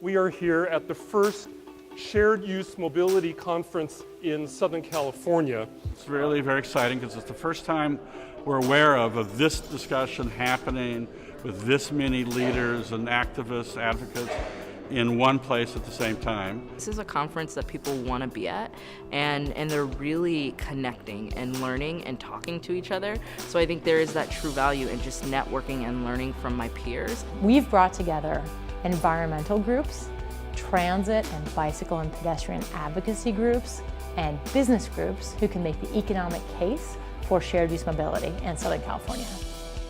We are here at the first Shared Use Mobility Conference in Southern California. It's really very exciting because it's the first time we're aware of this discussion happening with this many leaders and activists, advocates in one place at the same time. This is a conference that people want to be at, and they're really connecting and learning and talking to each other. So I think there is that true value in just networking and learning from my peers. We've brought together environmental groups, transit and bicycle and pedestrian advocacy groups, and business groups who can make the economic case for shared use mobility in Southern California.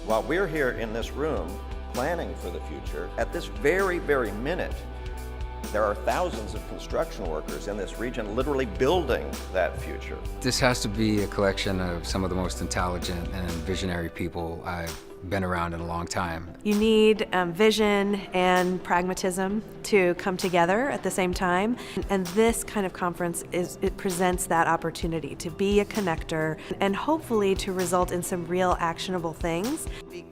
While we're here in this room planning for the future, at this very, very minute, there are thousands of construction workers in this region literally building that future. This has to be a collection of some of the most intelligent and visionary people I've been around in a long time. You need vision and pragmatism to come together at the same time. And this kind of conference, it presents that opportunity to be a connector and hopefully to result in some real actionable things.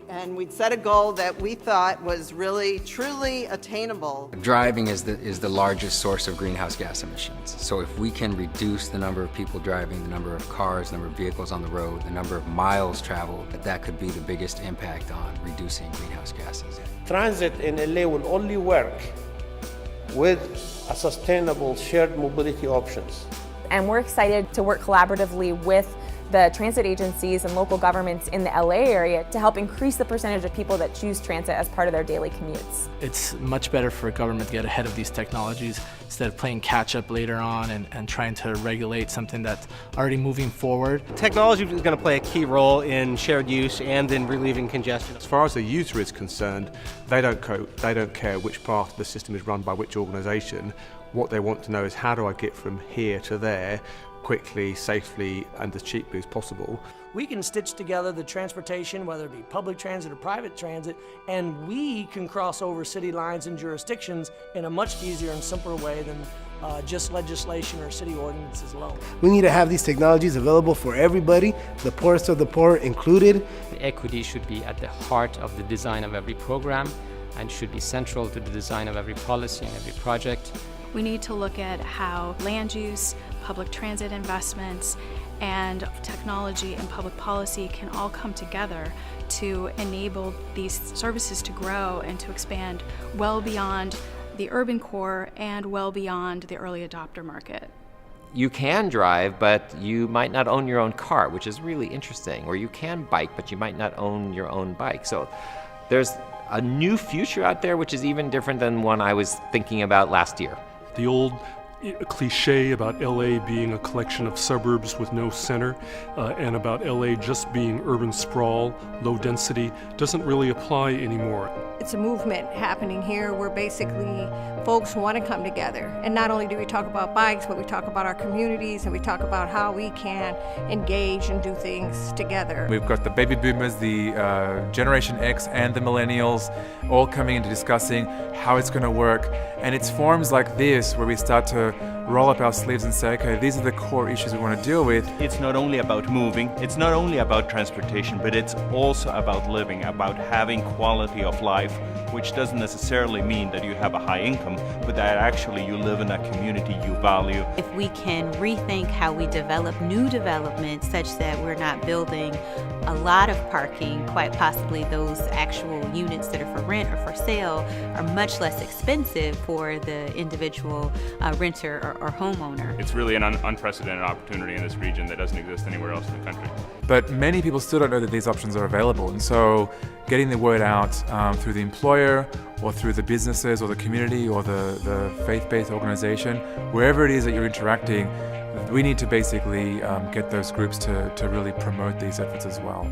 And we'd set a goal that we thought was really, truly attainable. Driving is the largest source of greenhouse gas emissions. So if we can reduce the number of people driving, the number of cars, the number of vehicles on the road, the number of miles traveled, that could be the biggest impact on reducing greenhouse gases. Transit in LA will only work with a sustainable shared mobility options. And we're excited to work collaboratively with the transit agencies and local governments in the LA area to help increase the percentage of people that choose transit as part of their daily commutes. It's much better for government to get ahead of these technologies instead of playing catch up later on and trying to regulate something that's already moving forward. Technology is going to play a key role in shared use and in relieving congestion. As far as the user is concerned, they don't care which part of the system is run by which organization. What they want to know is, how do I get from here to there quickly, safely, and as cheaply as possible. We can stitch together the transportation, whether it be public transit or private transit, and we can cross over city lines and jurisdictions in a much easier and simpler way than just legislation or city ordinances alone. We need to have these technologies available for everybody, the poorest of the poor included. Equity should be at the heart of the design of every program and should be central to the design of every policy and every project. We need to look at how land use, public transit investments, and technology and public policy can all come together to enable these services to grow and to expand well beyond the urban core and well beyond the early adopter market. You can drive, but you might not own your own car, which is really interesting. Or you can bike, but you might not own your own bike. So there's a new future out there, which is even different than one I was thinking about last year. The old cliche about LA being a collection of suburbs with no center and about LA just being urban sprawl, low density, doesn't really apply anymore. It's a movement happening here where basically folks want to come together. And not only do we talk about bikes, but we talk about our communities and we talk about how we can engage and do things together. We've got the baby boomers, the Generation X and the millennials all coming into discussing how it's going to work. And it's forums like this where we start to roll up our sleeves and say, okay, these are the core issues we want to deal with. It's not only about moving, it's not only about transportation, but it's also about living, about having quality of life, which doesn't necessarily mean that you have a high income, but that actually you live in a community you value. If we can rethink how we develop new development such that we're not building a lot of parking, quite possibly those actual units that are for rent or for sale are much less expensive for the individual renter or homeowner. It's really an unprecedented opportunity in this region that doesn't exist anywhere else in the country. But many people still don't know that these options are available, and so getting the word out through the employer or through the businesses or the community or the faith-based organization, wherever it is that you're interacting, we need to basically get those groups to really promote these efforts as well.